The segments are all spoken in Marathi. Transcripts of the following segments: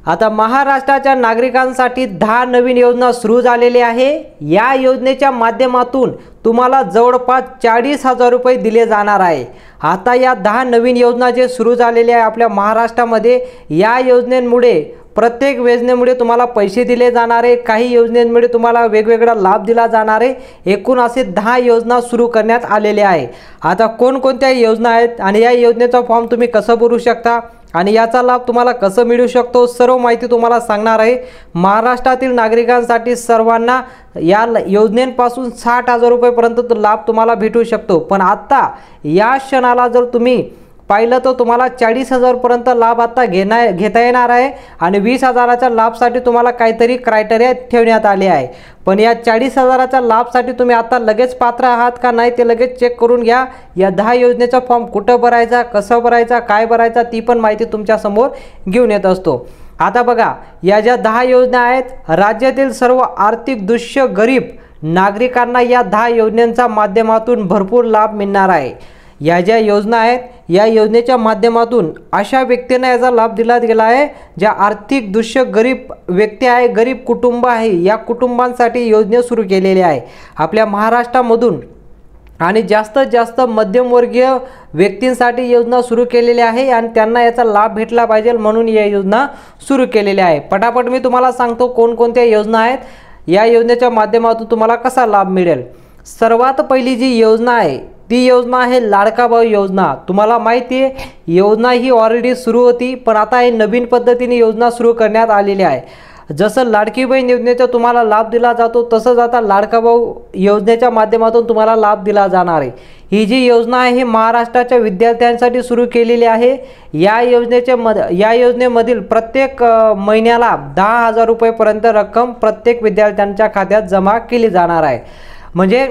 आता महाराष्ट्राच्या नागरिकांसाठी 10 नवीन योजना सुरू झालेली आहे। या योजनेच्या माध्यमातून तुम्हाला जवळपास 40,000 रुपये दिले जाणार आहे। आता या 10 नवीन योजना जे सुरू झालेले आहे आपल्या महाराष्ट्रामध्ये, या योजनेमुळे प्रत्येक योजनेमुळे तुम्हाला पैसे दिले जाणार आहे, काही योजनेमुळे तुम्हाला वेगवेगळा लाभ दिला जाणार आहे। एकूण असे 10 योजना सुरू करण्यात आलेले आहे। आता कोणकोणत्या योजना आहेत आणि या योजनेचा फॉर्म तुम्ही कसं भरू शकता आणि याचा लाभ तुम्हाला कसं मिळू शकतो, सर्व माहिती तुम्हाला सांगणार आहे। महाराष्ट्रातील नागरिकांसाठी सर्वांना या योजनेपासून 60,000 रुपयेपर्यंत लाभ तुम्हाला भेटू शकतो। पण आता या क्षणाला जर तुम्ही पाहिलं तर तुम्हाला 40,000 पर्यंत लाभ आता घेता येणार आहे आणि 20,000च्या लाभसाठी तुम्हाला काहीतरी क्रायटेरिया ठेवण्यात आले आहे। पण या 40,000च्या लाभसाठी तुम्ही आता लगेच पात्र आहात का नाही ते लगेच चेक करून घ्या। या 10 योजनेचा फॉर्म कुठं भरायचा, कसं भरायचा, काय भरायचा ती पण माहिती तुमच्या समोर घेऊन येत असतो। आता बघा, या ज्या 10 योजना आहेत, राज्यातील सर्व आर्थिकदृष्ट्या गरीब नागरिकांना या 10 योजनांच्या माध्यमातून भरपूर लाभ मिळणार आहे। या ज्या योजना आहेत, या योजनेच्या माध्यमातून अशा व्यक्तींना याचा लाभ दिला गेला आहे ज्या आर्थिकदृष्ट्या गरीब व्यक्ती आहे, गरीब कुटुंब आहे, या कुटुंबांसाठी योजना सुरू केलेली आहे आपल्या महाराष्ट्रामधून। आणि जास्तीत जास्त मध्यमवर्गीय व्यक्तींसाठी योजना सुरू केलेली आहे आणि त्यांना याचा लाभ भेटला पाहिजे म्हणून या योजना सुरू केलेल्या आहे। पटापट मी तुम्हाला सांगतो कोणकोणत्या योजना आहेत, या योजनेच्या माध्यमातून तुम्हाला कसा लाभ मिळेल। सर्वात पहिली जी योजना आहे ती योजना आहे लाडका भाऊ योजना। तुम्हाला माहिती आहे योजना ही ऑलरेडी सुरू होती, पण आता हे नवीन पद्धतीने योजना सुरू करण्यात आलेली आहे। जसं लाडकी बहीण योजनेचा तुम्हाला लाभ दिला जातो तसंच आता लाडका भाऊ योजनेच्या माध्यमातून तुम्हाला लाभ दिला जाणार आहे। ही जी योजना आहे ही महाराष्ट्राच्या विद्यार्थ्यांसाठी सुरू केलेली आहे। या योजनेमधील प्रत्येक महिन्याला 10,000 रुपयेपर्यंत रक्कम प्रत्येक विद्यार्थ्यांच्या खात्यात जमा केली जाणार आहे। म्हणजे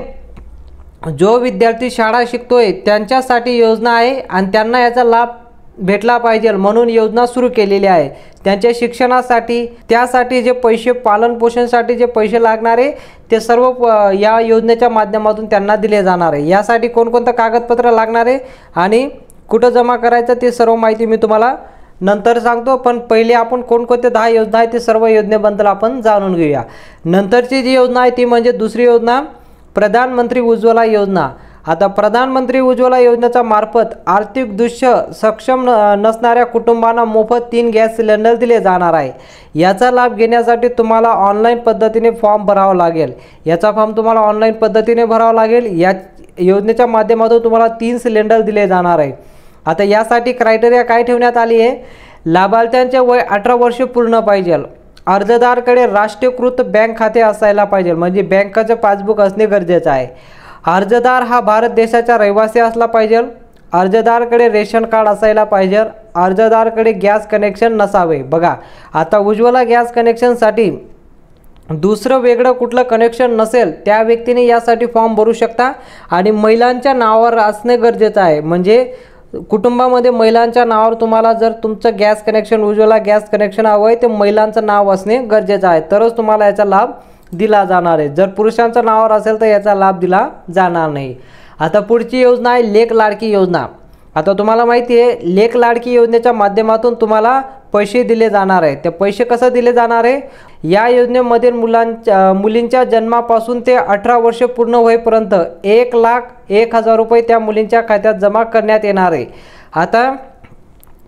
जो विद्यार्थी शाळा शिकतोय त्यांच्यासाठी योजना आहे आणि त्यांना याचा लाभ भेटला पाहिजे म्हणून योजना सुरू केलेली आहे। त्यांच्या शिक्षणासाठी त्यासाठी जे पैसे, पालन पोषणासाठी जे पैसे लागणारे ते सर्व या योजनेच्या माध्यमातून त्यांना दिले जाणार आहे। यासाठी कोणकोणतं कागदपत्र लागणार आहे आणि कुठं जमा करायचं ते सर्व माहिती मी तुम्हाला नंतर सांगतो। पण पहिले आपण कोणकोणत्या 10 योजना आहेत ते सर्व योजनेबद्दल आपण जाणून घेऊया। नंतरची जी योजना आहे ती म्हणजे दुसरी योजना प्रधानमंत्री उज्ज्वला योजना। आता प्रधानमंत्री उज्ज्वला योजनेच्या मार्फत आर्थिकदृष्ट्या सक्षम नसणाऱ्या कुटुंबांना मोफत 3 गॅस सिलेंडर दिले जाणार आहे। याचा लाभ घेण्यासाठी तुम्हाला ऑनलाईन पद्धतीने फॉर्म भरावा लागेल। याचा फॉर्म तुम्हाला ऑनलाईन पद्धतीने भरावा लागेल। या योजनेच्या माध्यमातून तुम्हाला 3 सिलेंडर दिले जाणार आहे। आता यासाठी क्रायटेरिया काय ठेवण्यात आली आहे, लाभार्थ्यांचे वय 18 वर्ष पूर्ण पाहिजे, अर्जदाराकडे राष्ट्रीयकृत बँक खाते असायला पाहिजे, म्हणजे बँकेचं पासबुक असणे गरजेचं आहे। अर्जदार हा भारत देशाचा रहिवासी असला पाहिजे, अर्जदाराकडे रेशन कार्ड असायला पाहिजे, अर्जदाराकडे गॅस कनेक्शन नसावे। बघा, आता उज्ज्वला गॅस कनेक्शनसाठी दुसरं वेगळं कुठलं कनेक्शन नसेल त्या व्यक्तीने यासाठी फॉर्म भरू शकता आणि महिलांच्या नावावर असणे गरजेचं आहे। म्हणजे कुटुंबामध्ये महिलांच्या नावावर तुम्हाला जर तुमचं gas connection, Ujjwala gas connection हवं आहे ते महिलांचं नाव असणे गरजेचं आहे, तरच तुम्हाला याचा लाभ दिला जाणार आहे। जर पुरुषांच्या नावावर असेल तर याचा लाभ दिला जाणार नाही। आता पुढची योजना आहे लेक लाडकी योजना। आता तुम्हाला माहिती आहे लेक लाडकी योजनेच्या माध्यमातून तुम्हाला पैसे दिले जाणार आहे। ते पैसे कसं दिले जाणार आहे, या योजनेमध्ये मुलींच्या जन्मापासून ते 18 वर्ष पूर्ण होईपर्यंत 1,01,000 रुपये त्या मुलींच्या खात्यात जमा करण्यात येणार आहे। आता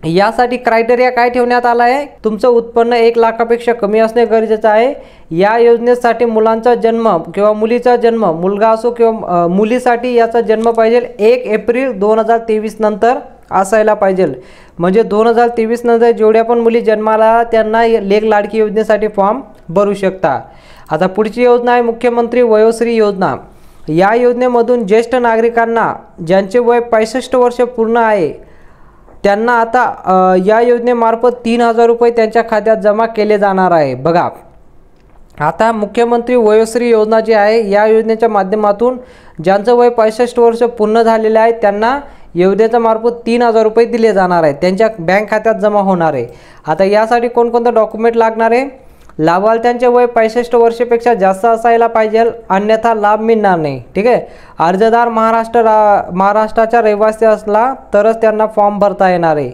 यासाठी क्रायटेरिया काय ठेवण्यात आला आहे, तुमचं उत्पन्न 1 लाखापेक्षा कमी असणे गरजेचं आहे। या योजनेसाठी मुलांचा जन्म किंवा मुलीचा जन्म, मुलगा असो किंवा मुलीसाठी याचा जन्म पाहिजे 1 एप्रिल 2023 नंतर असायला पाहिजे। म्हणजे 2023 नंतर जेवढ्या पण मुली जन्माला त्यांना लेक लाडकी योजनेसाठी फॉर्म भरू शकता। आता पुढची योजना आहे मुख्यमंत्री वयोश्री योजना। या योजनेमधून ज्येष्ठ नागरिकांना ज्यांचे वय 65 वर्ष पूर्ण आहे त्यांना आता या योजनेमार्फत 3,000 रुपये त्यांच्या खात्यात जमा केले जाणार आहे। बघा, आता मुख्यमंत्री वयोश्री योजना जी आहे या योजनेच्या माध्यमातून ज्यांचं वय 65 वर्ष पूर्ण झालेले आहे त्यांना योजनेच्या मार्फत 3,000 रुपये दिले जाणार आहेत, त्यांच्या बँक खात्यात जमा होणार आहे। आता यासाठी कोणकोणते डॉक्युमेंट लागणार आहे, लाभार्थ्यांचे वय 65 वर्षापेक्षा जास्त असायला पाहिजे, अन्यथा लाभ मिळणार नाही। ठीक आहे, अर्जदार महाराष्ट्राचा रहिवासी असला तरच त्यांना फॉर्म भरता येणार आहे।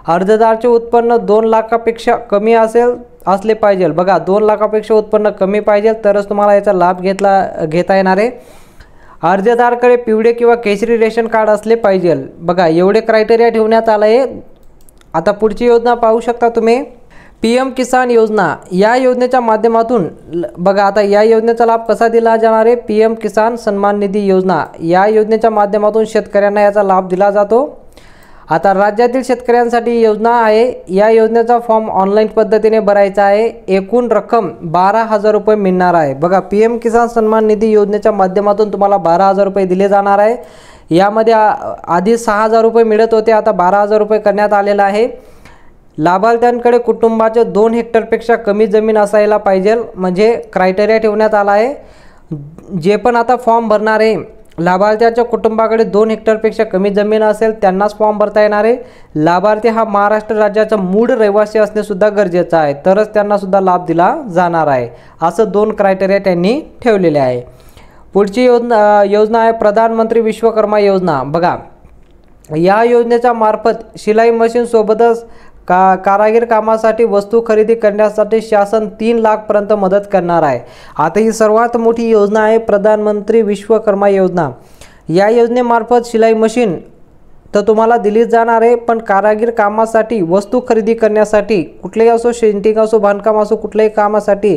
अर्जदाराचे उत्पन्न 2 लाखापेक्षा कमी असले पाहिजे। बघा 2 लाखापेक्षा उत्पन्न कमी पाहिजे तरच तुम्हाला याचा लाभ घेता येणार आहे। अर्जदाराकडे पिवळे किंवा केशरी रेशन कार्ड असले पाहिजे। बघा एवढे क्रायटेरिया ठेवण्यात आले आहे। आता पुढची योजना पाहू शकता तुम्ही, PM किसान योजना। या योजनेच्या माध्यमातून बघा आता या योजनेचा लाभ कसा दिला जाणार आहे, PM किसान सन्मान निधी योजना। या योजनेच्या माध्यमातून शेतकऱ्यांना याचा लाभ दिला जातो। आता राज्यातील शेतकऱ्यांसाठी योजना आहे। या योजनेचा फॉर्म ऑनलाईन पद्धतीने भरायचा आहे। एकूण रक्कम 12,000 रुपये मिळणार आहे। बघा PM किसान सन्मान निधी योजनेच्या माध्यमातून तुम्हाला 12,000 रुपये दिले जाणार आहे। यामध्ये आधी 6,000 रुपये मिळत होते, आता 12,000 रुपये करण्यात आलेला आहे। लाभार्थ्यांकडे कुटुंबाचे 2 हेक्टरपेक्षा कमी जमीन असायला पाहिजे, म्हणजे क्रायटेरिया ठेवण्यात आला आहे। जे पण आता फॉर्म भरणार आहे लाभार्थ्याच्या कुटुंबाकडे 2 हेक्टरपेक्षा कमी जमीन असेल त्यांनाच फॉर्म भरता येणार आहे। लाभार्थी हा महाराष्ट्र राज्याचा मूळ रहिवासी असणे सुद्धा गरजेचं आहे, तरच त्यांना सुद्धा लाभ दिला जाणार आहे। असं 2 क्रायटेरिया त्यांनी ठेवलेले आहे। पुढची योजना आहे प्रधानमंत्री विश्वकर्मा योजना। बघा या योजनेच्या मार्फत शिलाई मशीन सोबतच कारागीर कामासाठी वस्तू खरेदी करण्यासाठी शासन 3 लाखपर्यंत मदत करणार आहे। आता ही सर्वात मोठी योजना आहे प्रधानमंत्री विश्वकर्मा योजना। या योजनेमार्फत शिलाई मशीन तर तुम्हाला दिली जाणार आहे, पण कारागीर कामासाठी वस्तू खरेदी करण्यासाठी कुठलेही असो, शेंटिंग असो, बांधकाम असो, कुठल्याही कामासाठी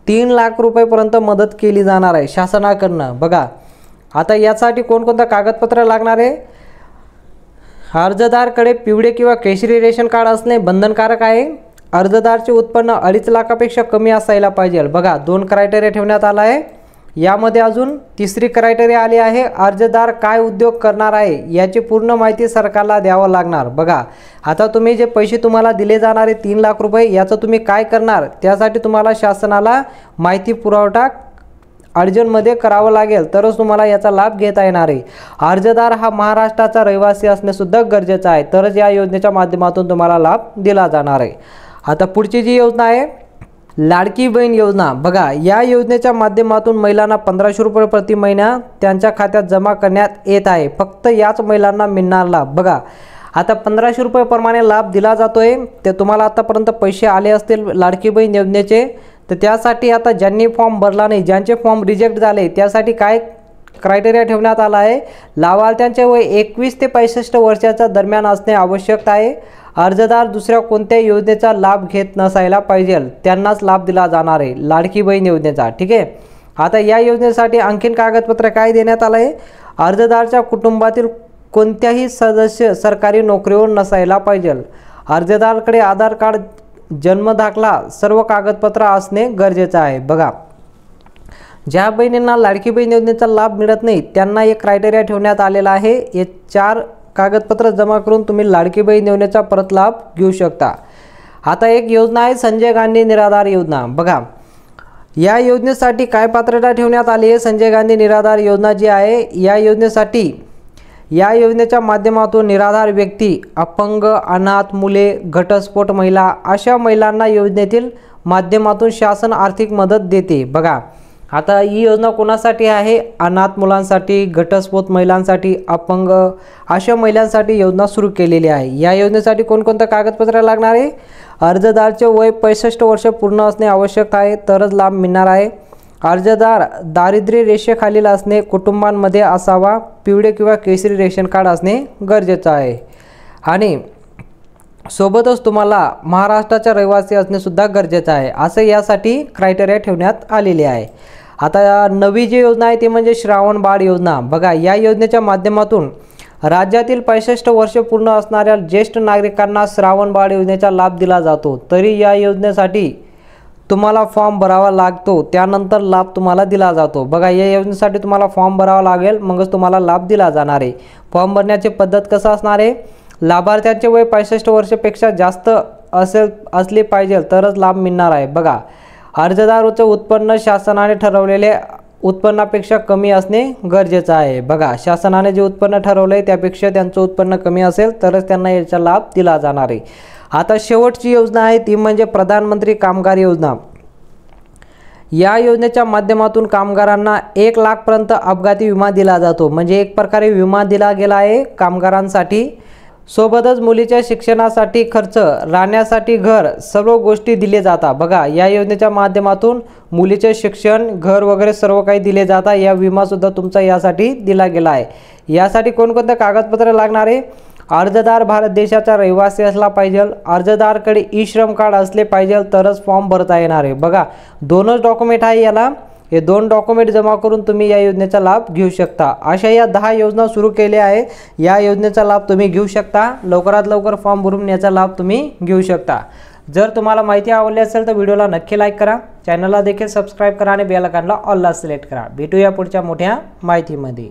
3 लाख रुपयेपर्यंत मदत केली जाणार आहे शासनाकडनं। बघा आता यासाठी कोणकोणतं कागदपत्र लागणार आहे, अर्जदाराकडे पिवळे किंवा केशरी रेशन कार्ड असणे बंधनकारक आहे। अर्जदाराचे उत्पन्न 2.5 लाखापेक्षा कमी असायला पाहिजे। बघा 2 क्रायटेरिया ठेवण्यात आला आहे। यामध्ये अजून तिसरी क्रायटेरिया आली आहे, अर्जदार काय उद्योग करणार आहे याची पूर्ण माहिती सरकारला द्यावं लागणार। बघा आता तुम्ही जे पैसे तुम्हाला दिले जाणारे 3 लाख रुपये याचं तुम्ही काय करणार, त्यासाठी तुम्हाला शासनाला माहिती पुरवठा अर्जंटमध्ये करावं लागेल, तरच तुम्हाला याचा लाभ घेता येणार आहे। अर्जदार हा महाराष्ट्राचा रहिवासी असणे सुद्धा गरजेचं आहे, तरच या योजनेच्या माध्यमातून तुम्हाला लाभ दिला जाणार आहे। आता पुढची जी योजना आहे लाडकी बहीण योजना। बघा या योजनेच्या माध्यमातून महिलांना 1500 रुपये प्रति महिना त्यांच्या खात्यात जमा करण्यात येत आहे। फक्त याच महिलांना मिळणार लाभ। बघा आता 1500 रुपये प्रमाणे लाभ दिला जातोय। ते तुम्हाला आतापर्यंत पैसे आले असतील लाडकी बहीण योजनेचे, तर त्यासाठी आता ज्यांनी फॉर्म भरला नाही, ज्यांचे फॉर्म रिजेक्ट झाले, त्यासाठी काय क्रायटेरिया ठेवण्यात आला आहे, लाभार्थ्यांचे वय 21 ते 65 वर्षाच्या दरम्यान असणे आवश्यक आहे। अर्जदार दुसऱ्या कोणत्याही योजनेचा लाभ घेत नसायला पाहिजे, त्यांनाच लाभ दिला जाणार आहे लाडकी बहीण योजनेचा। ठीक आहे। आता या योजनेसाठी आणखीन कागदपत्र काय देण्यात आलं आहे, अर्जदाराच्या कुटुंबातील कोणत्याही सदस्य सरकारी नोकरीवर नसायला पाहिजे। अर्जदाराकडे आधार कार्ड, जन्म दाखला, सर्व कागदपत्र असणे गरजेचं आहे। बघा ज्या बहिणींना लाडकी बहीण योजनेचा लाभ मिळत नाही त्यांना एक क्रायटेरिया ठेवण्यात आलेला आहे। हे 4 कागदपत्र जमा करून तुम्ही लाडकी बहीण योजनेचा परत लाभ घेऊ शकता। आता एक योजना आहे संजय गांधी निराधार योजना। बघा या योजनेसाठी काय पात्रता ठेवण्यात आली आहे, संजय गांधी निराधार योजना जी आहे या योजनेसाठी या योजनेच्या माध्यमातून निराधार व्यक्ती, अपंग, अनाथ मुले, घटस्फोट महिला अशा महिलांना योजनेतील माध्यमातून शासन आर्थिक मदत देते। बघा आता ही योजना कोणासाठी आहे, अनाथ मुलांसाठी, घटस्फोट महिलांसाठी, अपंग अशा महिलांसाठी योजना सुरू केलेली आहे। या योजनेसाठी कोणकोणतं कागदपत्र लागणार आहे, अर्जदाराचे वय 65 वर्ष पूर्ण असणे आवश्यक आहे, तरच लाभ मिळणार आहे। अर्जदार दारिद्र्य रेषेखालील असणे कुटुंबांमध्ये असावा, पिवळे किंवा केशरी रेशन कार्ड असणे गरजेचं आहे आणि सोबतच तुम्हाला महाराष्ट्राचा रहिवासी असणे सुद्धा गरजेचं आहे, असं यासाठी क्रायटेरिया ठेवण्यात आलेले आहे। आता नवी जी योजना आहे ती म्हणजे श्रावण बाळ योजना। बघा या योजनेच्या माध्यमातून राज्यातील 65 वर्ष पूर्ण असणाऱ्या ज्येष्ठ नागरिकांना श्रावण बाळ योजनेचा लाभ दिला जातो। तरी या योजनेसाठी तुम्हाला फॉर्म भरावा लागतो, त्यानंतर लाभ तुम्हाला दिला जातो। बघा या योजनेसाठी तुम्हाला फॉर्म भरावा लागेल, मगच तुम्हाला लाभ दिला जाणार आहे। फॉर्म भरण्याची पद्धत कसं असणार आहे, लाभार्थ्यांचे वय 65 वर्षापेक्षा जास्त असले पाहिजे तरच लाभ मिळणार आहे। बघा अर्जदाराचे उत्पन्न शासनाने ठरवलेले उत्पन्नापेक्षा कमी असणे गरजेचं आहे। बघा शासनाने जे उत्पन्न ठरवले त्यापेक्षा त्यांचं उत्पन्न कमी असेल तरच त्यांना याचा लाभ दिला जाणार आहे। आता शेवटची योजना आहे ती म्हणजे प्रधानमंत्री कामगार योजना। या योजनेच्या माध्यमातून कामगारांना 1 लाखपर्यंत अपघाती विमा दिला जातो, म्हणजे एक प्रकारे विमा दिला गेला आहे कामगारांसाठी। सोबतच मुलीच्या शिक्षणासाठी खर्च, राहण्यासाठी घर, सर्व गोष्टी दिले जातात। बघा, या योजनेच्या माध्यमातून मुलीचे शिक्षण, घर वगैरे सर्व काही दिले जातात। या विमा सुद्धा तुमचा यासाठी दिला गेला आहे। यासाठी कोणकोणते कागदपत्र लागणार आहे? अर्जदार भारत देशाचा रहिवासी असला पाहिजे, अर्जदारकडे ई श्रम कार्ड असले पाहिजे तरच फॉर्म भरता येणार आहे। बघा, दोनच डॉक्युमेंट आहे याला, हे 2 डॉक्युमेंट जमा करून तुम्ही या योजनेचा लाभ घेऊ शकता। अशा या 10 योजना सुरू केल्या आहे। या योजनेचा लाभ तुम्ही घेऊ शकता। लवकरात लवकर फॉर्म भरून याचा लाभ तुम्ही घेऊ शकता। जर तुम्हाला माहिती आवडली असेल तर व्हिडिओला नक्की लाईक करा, चॅनलला देखील सबस्क्राईब करा आणि बेल आयकॉनला ऑलला सिलेक्ट करा। भेटूया पुढच्या मोठ्या माहितीमध्ये।